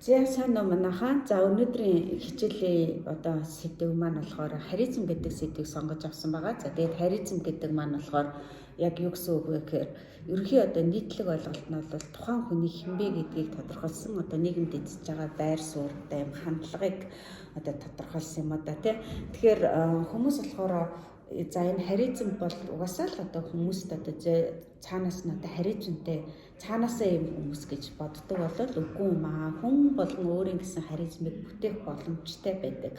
За сайн уу манайхаа. За өнөөдрийн хичээлийн одоо сэдв маань болохоор харизм гэдэг сэдвийг сонгож авсан байгаа. За тэгээд харизм гэдэг маань болохоор яг юу гэсэн үг вэ гэхээр ерөнхий одоо нийтлэг ойлголт нь бол тухайн хүний хинбэ гэдгийг тодорхойлсон одоо нийгэмд эзэж байгаа байр суурь, дэм хандлагыг одоо тодорхойлсон юм да тий. Тэгэхээр хүмүүс болохоор за энэ харизм бол угаасаа л одоо хүмүүст одоо цаанаас нь одоо харизмтэй цаанаасаа юм хүмүүс гэж боддог болол үгүй юм аа. Хүн болгон өөрийн гэсэн харизмыг бүтээх боломжтой байдаг.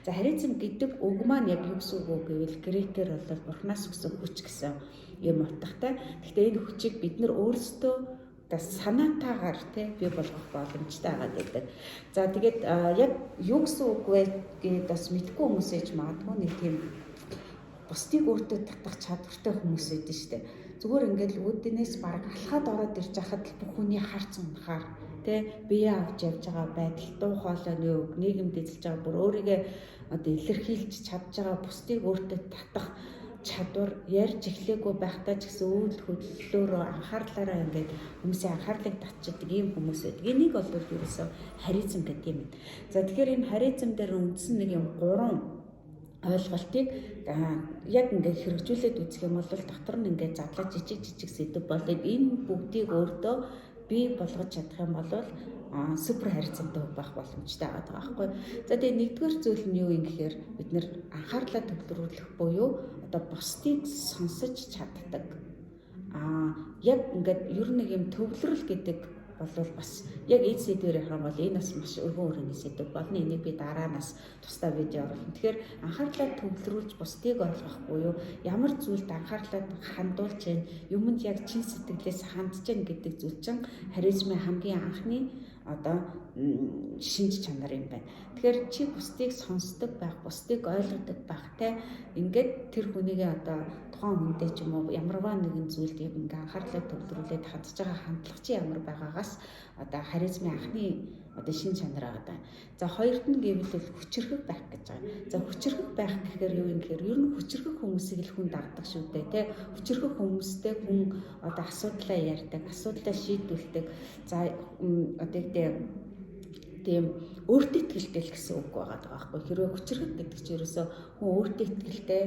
За харизм гэдэг үг маань яг юу гэсэн үг гэвэл грекээр бол бурхнаас өгсөн хүч гэсэн юм утгатай. Гэхдээ энэ хүчийг бид нар өөрсдөө санаатаагаар бий болгох боломжтой байгаа гэдэг. За тэгээд яг юу гэсэн үг вэ гэдээ бас мэдгүй хүмүүс ээж магадгүй нэг тийм бусдыг өөртөө татах чадвартай хүмүүс байдаг шүү дээ. Зүгээр ингээл үүднээс баг алхаад ороод ирж хахад бүх хүний харц унахаар бие авч явж байгаа байдал, дуу хоолойны үг, нийгэмд эзэлж байгаа бүр өөрийгөө одоо илэрхийлж чадж байгаа бусдыг өөртөө татах чадвар ярьж эхлэегүй байхдаа ч гэсэн үйл хөдлөлөөрөө анхаарлаараа ингээд хүмүүсийн анхаарлыг татчихдаг ийм хүмүүс байдаг. Энийг бол ерөөсөө харизм гэдэг юм. За тэгэхээр энэ харизм дээр үндсэн нэг юм 3 ойлголтыг яг ингээд хэрэгжүүлээд үзэх юм бол дотор нь ингээд задлаж жижиг сэдв болоод энэ бүгдийг өөртөө бий болгож чадах юм бол супер харилцаатай байх боломжтой байгаа байхгүй. За тэгээ нэгдүгээр зүйл нь юу юм гэхээр бид нэр анхаарлаа төвлөрүүлэх буюу одоо бусдыг сонсож чаддаг. Яг ингээд ер нь нэг юм төвлөрөл гэдэг бол бас яг энэ сэдвээр ярих юм бол энэ бас маш өргөн сэдв болно. Энийг би дараанаас тусдаа видео оруулна. Тэгэхээр анхаарлаа төвлөрүүлж бусдыг ойлгох буюу ямар зүйлд анхаарлаа хандуулж байна, юмд яг чин сэтгэлээс хандж байна гэдэг зүйл чинь харизмын хамгийн анхны одоо шинж чанар юм байна. Тэгэхээр чи бусдыг сонсдог байх, бусдыг ойлгодог байх ингээд тэр хүнийгээ одоо тухайн хүндээ ч юм уу ямарваа нэгэн зүйлд яг ингээ анхаарлаа төвлөрүүлээд хандж байгаа хандлага чи ямар байгаагаас одоо харизмын анхны одоо шинж чанар байгаа. За хоёрт нь гэвэл хүчрхэг байх гэж байгаа. За хүчрхэг байх гэхээр юу юм гэхээр ер нь хүчрхэг хүмүүсийг л хүн дагдаг шүү дээ Хүчрхэг хүмүүстэй хүн одоо асуудлаа ярьдаг, асуудлаа шийдвэрлэдэг. За одоо тийм өөртөө итгэлтэй л гэсэн үг байгаа байхгүй. Хэрвээ хүчрхэг гэдэг чинь ерөөсөө хүн өөртөө итгэлтэй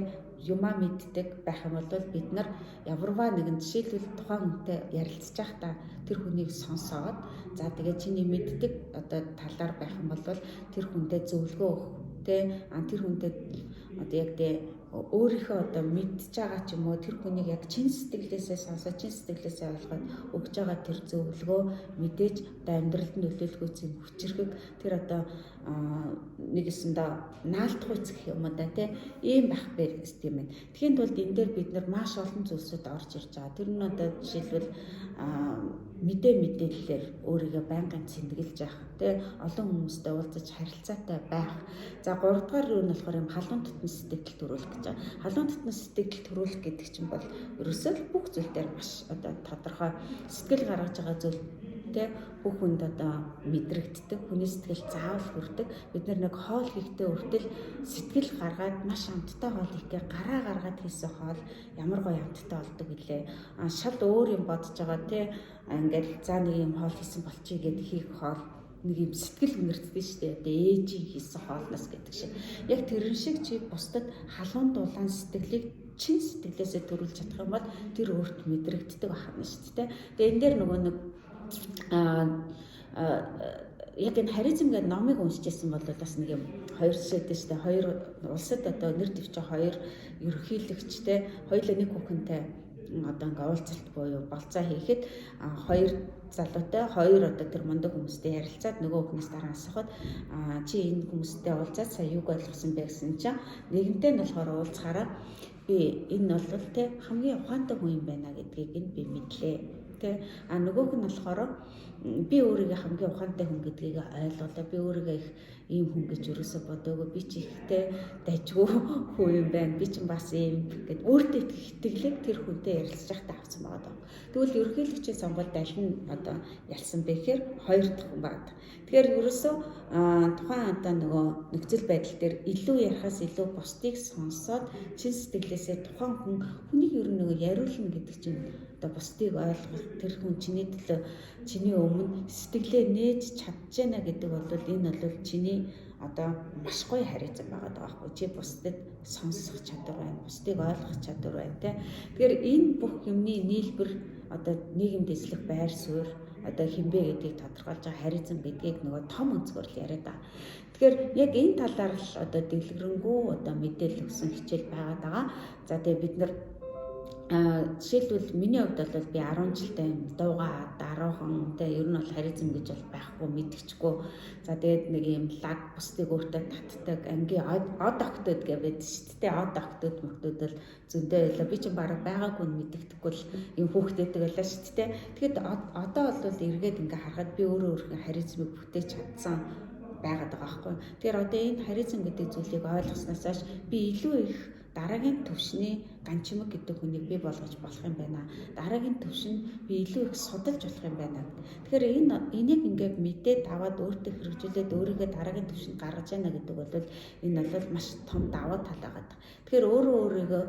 юмаа мэддэг байх юм бол бид нар ямарваа нэгэн жишээлбэл тухайн хүнтэй ярилцж байхдаа тэр хүнийг сонсоод за тэгээ чиний мэддэг одоо талаар байх юм бол тэр хүнтэй зөвлөгөө өгөх тэр хүнтэй одоо яг өөрийнхөө одоо мэдж байгаа ч юм уу тэр хүнийг яг чин сэтгэлээсээ сонсоод чин сэтгэлээсээ ойлгоод өгж байгаа тэр зөвлөгөө мэдээж одоо амьдралд нөлөөлөх үс юм хүчрхэг тэр одоо нэгэсэндээ наалтах үс гэх юм да ийм байх хэрэгтэй юм байна. Тэгхийн тулд энэ дээр бид нар маш олон зүйлсүүд орж ирж байгаа. Тэр нь одоо жишээлбэл мэдээллээр өөрийгөө байнгын цэнгэлж явах олон хүмүүстэй уулзаж харилцаатай байх. За 3 дугаар юу нь болохоор юм халуун дотны сэтгэл төрүүлэх гэж байгаа. Халуун дотны сэтгэл төрүүлэх гэдэг чинь бол ерөөсөө бүх зүйл дээр маш одоо тодорхой сэтгэл гаргаж байгаа зүйл бүх хүнд одоо мэдрэгддэг, хүний сэтгэл заавал хүрдэг. Бид нэг хоол хийхдээ үртэл сэтгэл гаргаад маш амттай хоол хийхдээ гараа гаргаад хийсэн хоол ямар гоё амттай болдог гэлээ. Шал өөр юм бодож байгаа ингээд за нэг юм хоол хийсэн болчих гээд хийх хоол нэг юм сэтгэл үнэртдэг шүү дээ. Одоо ээжийн хийсэн хоолноос гэдэг шиг. Яг тэрэн шиг чи бусдад халуун дулаан сэтгэлийг чин сэтгэлээсээ төрүүлж чадах юм бол тэр өөрт мэдрэгддэг байна шүү дээ. Тэгээ энэ дээр нөгөө нэг яг энэ харизм гэдэг номыг уншижсэн бол бас нэг юм хоёр жишээтэй шүү дээ. Хоёр улсад одоо нэр дэвчээ хоёр ерөнхийлөгчтэй хоёулаа нэг хүүхэнтэй одоо ингээ уулзалт буюу болцоо хийхэд хоёр залуутай хоёр одоо тэр мундаг хүмүүстэй ярилцаад нөгөө хүнээс дараа асуухад чи энэ хүмүүстэй уулзаад сая юг ойлгосон бэ гэсэн чинь нэгэнтэй нь болохоор уулзахаараа би энэ бол хамгийн ухаантай хүн юм байна гэдгийг нь би мэдлээ. Нөгөөх нь болохоор би өөрийгөө хамгийн ухаантай хүн гэдгийг ойлголоо. Би өөрийгөө их ийм хүн гэж юусоо бодоогүй. Би ч ихтэй дайжгүй хүн юм байна. Би ч бас ийм гэд өөртөө итгэлэг тэр хүнтэй ярилцж байхдаа авсан байгаа. Тэгвэл ерөнхийлөгчийн сонгуульд аль нь одоо ялсан бэ гэхээр хоёр дахь хүн байна. Тэгэхээр ерөөсөө тухайн одоо нөгөө нөхцөл байдал дээр илүү ярихаас илүү бусдыг сонсоод чин сэтгэлээсээ тухайн хүнийг ер нь нөгөө яриулна гэдэг чинь одоо бусдыг ойлгох, тэр хүн чиний төлөө чиний өмнө сэтгэлээ нээж чадчихна гэдэг бол энэ бол чиний одоо маш гоё харилцаа байгаа байхгүй. Чи бусдад сонсох чадвар байна, бусдыг ойлгох чадвар байна те. Тэгэхээр энэ бүх юмны нийлбэр одоо нийгэмд эзлэх байр суурь одоо хинбэ гэдгийг тодорхойлж байгаа харизм гэдгийг нөгөө том өнцгөр л яриад байгаа. Тэгэхээр яг энэ талаар л одоо дэлгэрэнгүй одоо мэдээлэл өгсөн хичээл байгаад байгаа. За тэгээ бид нар жишээлбэл миний хувьд бол би 10 жилдээ дуугаа дараахан тэ ер нь бол харизм гэж бол байхгүй мэдчихгүй. За тэгээд нэг юм лаг бусдыг өөртөө татдаг ангийн од октод гэдэг шүү дээ. Од октод мөхтөд л зөндөө байлаа. Би ч бараг байгаагүй мэддэхгүй л юм хөөхтэйдэг байлаа шүү дээ. Тэгэхэд одоо бол эргээд ингээ харахад би өөрөө харизмыг бүтээж чадсан байгаад байгаа байхгүй. Тэгэхээр одоо энэ харизм гэдэг зүйлийг ойлгосноос хойш би илүү их дараагийн төвшний ганчимэг гэдэг хүнийг бий болгож болох юм байна. Дараагийн төвшин би илүү их судалж болох юм байна. Тэгэхээр энийг ингээд мэдээд аваад өөртөө хэрэгжүүлээд өөрийгөө дараагийн төвшинд гаргаж яана гэдэг бол энэ бол маш том даваа тал байгаа. Тэгэхээр өөрийгөө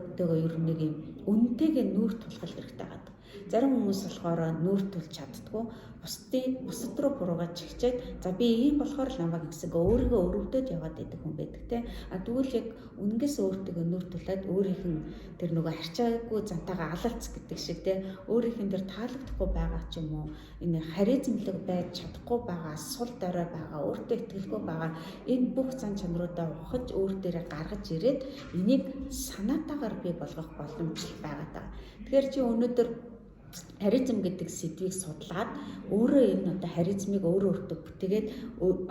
ер нь нэг юм үнэтэйгээ нүүр тулах хэрэгтэй байгаа. Зарим хүмүүс болохоор нүүр тулж чаддгүй. Бусад руу буруугаад чигчээд за би ийм болохоор л намайг гэсэн өөрийгөө өрөвдөд яваад байдаг хүн байдаг те. Тэгвэл яг үнэнгээс өөртөө нүүр тулаад өөрийнх нь тэр нөгөө харьцаагүй зантайгаа алалц гэдэг шиг те. Өөрийнх нь тэр таалагдахгүй байгаа ч юм уу энэ харизмлэг байж чадахгүй байгаа, сул дорой байгаа, өөртөө итгэлгүй байгаа энэ бүх зан чанаруудаа ухаж өөр дээрээ гаргаж ирээд энийг санаатаагаар бий болгох боломжтой байгаа даа. Тэгэхээр чи өнөөдөр харизм гэдэг сэдвийг судлаад өөрөө энэ одоо харизмыг өөртөө бүтээгээд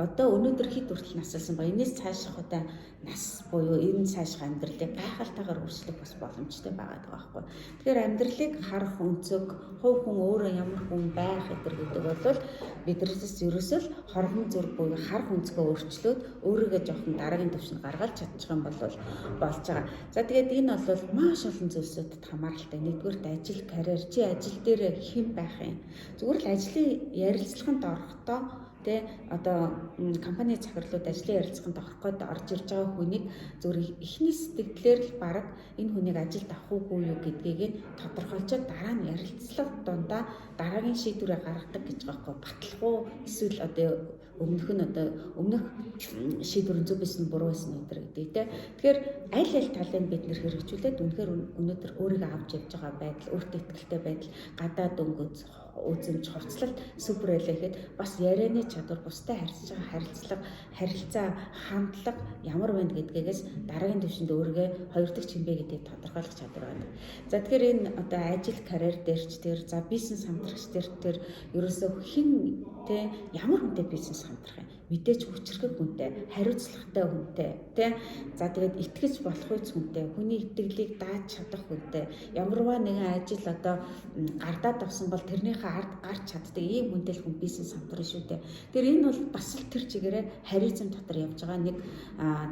одоо өнөөдөр хэд хүртэл насалсан ба энэс цааших одоо нас буюу энэ цааших амьдралыг гайхалтайгаар өөрчлөх бас боломжтой байгаа байхгүй. Тэгэхээр амьдралыг харах өнцөг, хувь хүн өөрөө ямар хүн байх гэдэг бол биднээс ерөөсөө хорхон зүрх буюу харах өнцгөө өөрчлөөд өөрийгөө жоохон дараагийн түвшинд гаргаж чадчих юм бол болж байгаа. За тэгээд энэ бол маш олон зүйлсүүдэд хамааралтай. Нэгдүгээр ажил, карьер, чи ажил дээр хэн байх юм. Зүгээр л ажлын ярилцлаганд орохдоо тэ одоо компани захирлууд ажлын ярилцлаганд орох гээд орж ирж байгаа хүнийг зүгээр эхний сэтгэлээр л бараг энэ хүнийг ажилд авах уугүй юу гэдгийг тодорхойлцоод дараа нь ярилцлага дундаа дараагийн шийдвэрээ гаргадаг гэж байгаа байхгүй. Батлах уу эсвэл одоо өмнөх шийдвэр зөв байсан буруу байсан гэдэг тий. Тэгэхээр аль талыг бид нэр хэрэгжүүлээд үнэхээр өнөөдөр өөрийгөө авч явж байгаа байдал, өөртөө ихтэй байдал, гадаад өнгөц үзэмж хувцлалт супер хэлэхэд бас ярианы чадвар, бусдад харилцах харилцаа, хандлага ямар байна гэдгээс дараагийн түвшинд өөрийгөө хоёр дахь чимбэ гэдгийг тодорхойлох чадвар байна. За тэгэхээр энэ одоо ажил, карьер дээрч тэр за бизнес хамтрагч тэр ерөөсөө хэн тэ ямар хүнтэй бизнес хамтрах юм. Мэдээж хүчрхэг хүнтэй, хариуцлагатай хүнтэй, тэ. За тэгээд итгэж болох үс хүнтэй, хүний итгэлийг дааж чадах хүнтэй. Ямарваа нэгэн ажил одоо гардаад авсан бол тэрнийхээ ард гарч чаддаг ийм хүнтэй хүн бизнес хамтран шүү дээ. Тэр энэ бол бас л тэр чигээрээ харизм дотор явж байгаа нэг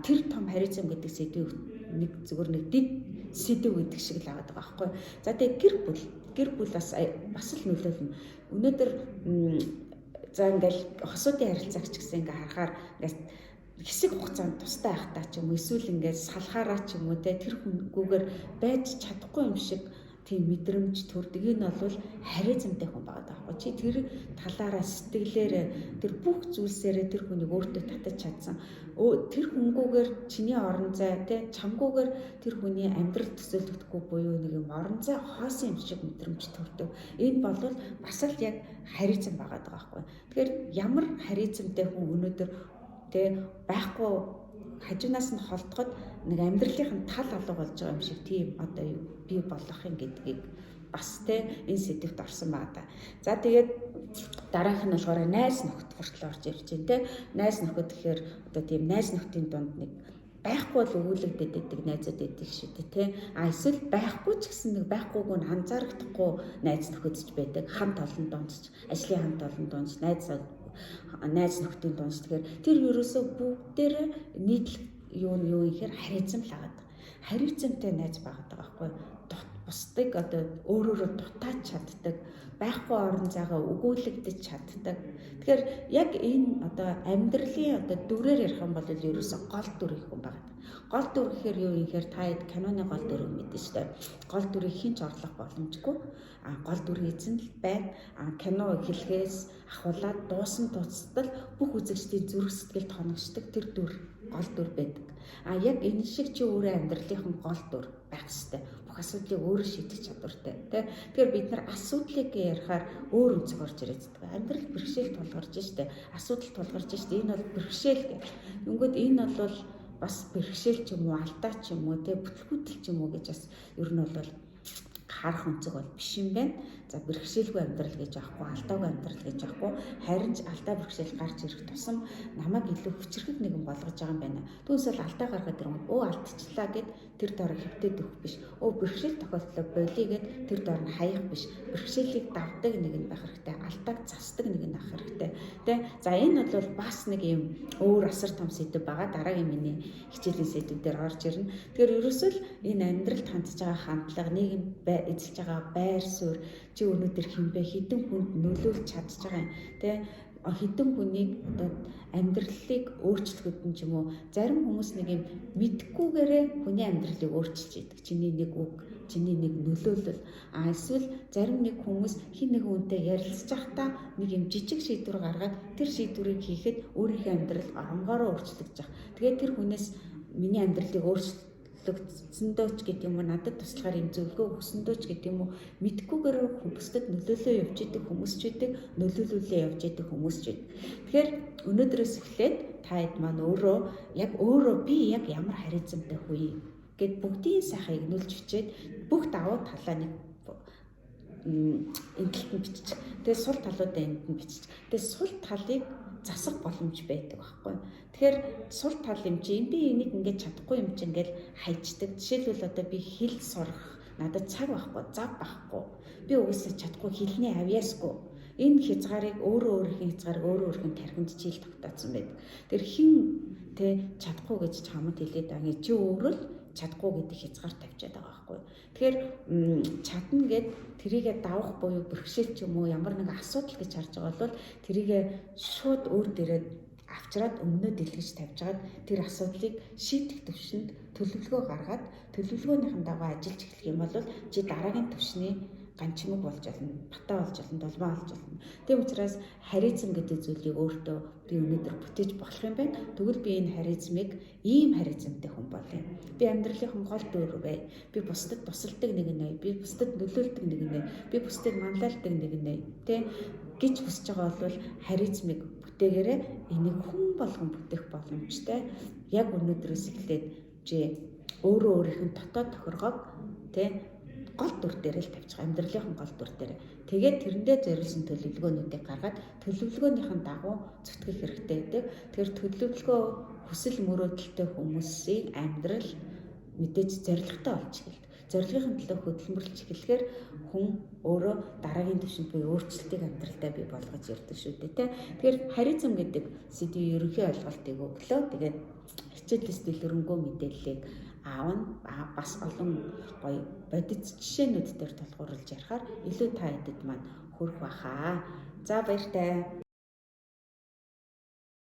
тэр том харизм гэдэг сэдвийг нэг зүгээр нэг дэд сэдв гэдэг шиг л аваад байгаа байхгүй. За тэгээд гэр бүл бас л нөлөөлнө. Өнөөдөр за ингээл хосуудын харилцаагч гэсэн ингээ харахаар ингээ хэсэг хугацаанд тустай байхдаа ч юм уу эсвэл ингээ салхаараа ч юм уу те тэр хүнгүүгээр байж чадахгүй юм шиг тийм мэдрэмж төрдөг. Энэ бол харизмтай хүн байгаа даахгүй. Чи тэр талаараа сэтгэлээр тэр бүх зүйлсээрээ тэр хүнийг өөртөө татаж чадсан. Тэр хүнгүүгээр чиний орон зай те чамгүйгээр тэр хүний амьдрал төсөөлөгдөхгүй буюу нэг юм орон зай хоосон юм шиг мэдрэмж төрдөг. Энэ бол бас л яг харизм байгаа даахгүй. Тэгэхээр ямар харизмтай хүн өнөөдөр те байхгүй хажуунаас нь холдоход нэг амьдралын тал алга болж байгаа юм шиг тийм одоо бий болох юм гэдгийг бас те энэ сэдвт орсон байгаа да. За тэгээд дараах нь болохоор найз нөхд хүртэл орж ирж байна те. Найз нөхөд гэхээр одоо тийм найз нөхдийн дунд нэг байхгүй бол өгүүлэгдэд байдаг найзууд байдаг шүү дээ те. Эсвэл байхгүй ч гэсэн нэг байхгүйг нь анзаарахгүй найз нөхөдч байдаг. Хамт олон дундч, ажлын хамт олон дундч, найз нөхдийн дундч. Тэгэхээр тэр ерөөсөө бүгдээрээ нийтлэг юу ихээр харизм л агаад. Харизмтай найз байгаад байгаа байхгүй. Бусдыг одоо өөрөөрөө дутаад чаддаг, байхгүй орон зайгаа өгүүлэгдэж чаддаг. Тэгэхээр яг энэ одоо амьдралын одоо дүрээр ярих юм бол ерөөсөө гол дүр их хүн байгаа. Гол дүр гэхээр юу юм гэхээр та хэд киноны гол дүрийг мэднэ шүү дээ. Гол дүрийг хинч орлох боломжгүй. Гол дүр эзэн л байна. Кино эхлэхээс ахуулаад дуусан туцтал бүх үзэгчдийн зүрх сэтгэлд хоногчдаг тэр дүр гол дүр байдаг. Яг энэ шиг чи өөрөө амьдралынхан гол дүр байх ёстой. Бүх асуудлыг өөрөө шийдэх чадвартай. Тэгэхээр бид нар асуудлыг ярихаар өөр өнцөг орж ирээд байгаа. Амьдрал бэрхшээл тулгарч штэ. Асуудал тулгарч штэ. Энэ бол бэрхшээл гэх. Ингээд энэ бол бас бэрхшээл ч юм уу, алдаа ч юм уу, бүтлгүүтэл ч юм уу гэж бас ер нь бол харах өнцөг бол биш юм байна. За бэрхшээлгүй амьдрал гэж аахгүй, алдаагүй амьдрал гэж аахгүй, харин ч алдаа бэрхшээл гарч ирэх тусам намайг илүү хүчрхэг нэгэн болгож байгаа юм байна. Түүнээс алдаа гаргаад ирэнгүүт алдчихлаа гэд тэр дор хэвтээд өгөх биш. Бэрхшээл тохиолдлоо болиё гэд тэр дор нь хаях биш. Бэрхшээлийг давдаг нэг нь байх хэрэгтэй, алдааг засдаг нэг нь ах хэрэгтэй. За энэ бол бас нэг юм өөр асар том сэдв байгаа. Дараагийн миний хичээлийн сэдвээр орж ирнэ. Тэгэхээр ерөөсөө л энэ амьдралд хандж байгаа хандлага, нийгэм эзэлж байгаа байр суурь чи өнөөдөр хинбэ хідэн хүнд нөлөөлж чадж байгаа юм. Хідэн хүнийг одоо амьдралыг өөрчлөхөд нь ч юм уу зарим хүмүүс нэг юм мэдхгүйгээрээ хүний амьдралыг өөрчилж идэг. Чиний нэг үг, чиний нэг нөлөөлөл. Эсвэл зарим нэг хүмүүс хин нэг хүнтэй ярилцж байхдаа нэг юм жижиг шийдвэр гаргаад тэр шийдвэрийг хийхэд өөрийнхөө амьдрал оронгороо өөрчлөгдөж байгаа. Тэгээд тэр хүнээс миний амьдралыг өөрчлөгдсөндөө ч гэдэг юм уу, надад туслахаар юм зөвлөгөө өгсөндөө ч гэдэг юм уу, мэдхгүйгээр хүмүүстэд нөлөөлөө явж идэг хүмүүс ч идэг, нөлөөлүүлээ явж идэг хүмүүс ч идэг. Тэгэхээр өнөөдрөөс эхлээд та хэд маань өөрөө би яг ямар харилцамтай хүй гэд бүгдийн сайхыг нөлж өчээд бүх давуу талаа нэг эндэлт нь бичиж. Тэгээ сул талуудаа энд нь бичиж. Тэгээ сул талыг засах боломж байдаг байхгүй. Тэгэхээр сул тал юм чи би энийг ингэж чадахгүй юм чи ингээл хайчдаг. Жишээлбэл одоо би хэл сурах надад цаг байхгүй, зав байхгүй. Би угаасаа чадахгүй хэлний авьяасгүй. Энэ хязгаарыг өөрийнхөө хязгаарыг өөрийнхөө тархинд жийл тогтоосон байдаг. Тэр хин чадахгүй гэж чамд хэлээд байгаа. Чи өөрөө л чадахгүй гэдэг хязгаар тавьчаад байгаа байхгүй. Тэгэхээр чадна гэд тэрийгэ давах буюу бэрхшээл ч юм уу ямар нэг асуудал гэж харж байгаа бол тэрийгэ шууд өөр дээрээ авчраад өмнөө дэлгэж тавьж агаад тэр асуудлыг шийдэх төвшөнд төлөвлөгөө гаргаад төлөвлөгөөнийхэн дагуу ажиллаж эхлэх юм бол чи дараагийн түвшний ганчмаг болж болно, батаа болж болно, долбоо болж болно. Тийм учраас харизм гэдэг зүйлийг өөртөө би өнөөдөр бүтээж болох юм байна. Тэгвэл би энэ харизмыг ийм харизмтай хүн болъё. Би амьдралынхан гол дүр бай. Би бусдад тусалдаг нэг нэ, би бусдад нөлөөлдөг нэг нэ, би бусдыг манлайлдаг нэг нэ. Гэж хүсэж байгаа бол харизмыг бүтээгээрээ энийг хүн болгон бүтээх боломжтой. Яг өнөөдрөөс эхлээд чи өөрөө өөрийнх нь дотоод тохиргоог гол дүр дээр л тавьчих. Амьдралынхан гол дүр дээр. Тэгээд тэрэндээ зориулсан төлөвлөгөөнүүдийг гаргаад төлөвлөгөөнийхэн дагуу зүтгэх хэрэгтэй байдаг. Тэгэхээр төлөвлөгөө хүсэл мөрөөдөлтэй хүмүүсийн амьдрал мэдээж зоригтой болж эхэлдэг. Зорилгын төлөө хөдөлмөрлж эхлэхээр хүн өөрөө дараагийн түвшинд буюу өөрчлөлтийг амьдралдаа бий болгож ирдэг шүү дээ. Тэгэхээр харизм гэдэг сэдвийн ерөнхий ойлголтыг өглөө. Тэгээд хичээлээс дэлгэрэнгүй мэдээллийг аавна бас олон гоё бодит жишээнүүд дээр тулгуурлаж ярихаар илүү та хэдэд маань хүрэх бахаа. За баяртай.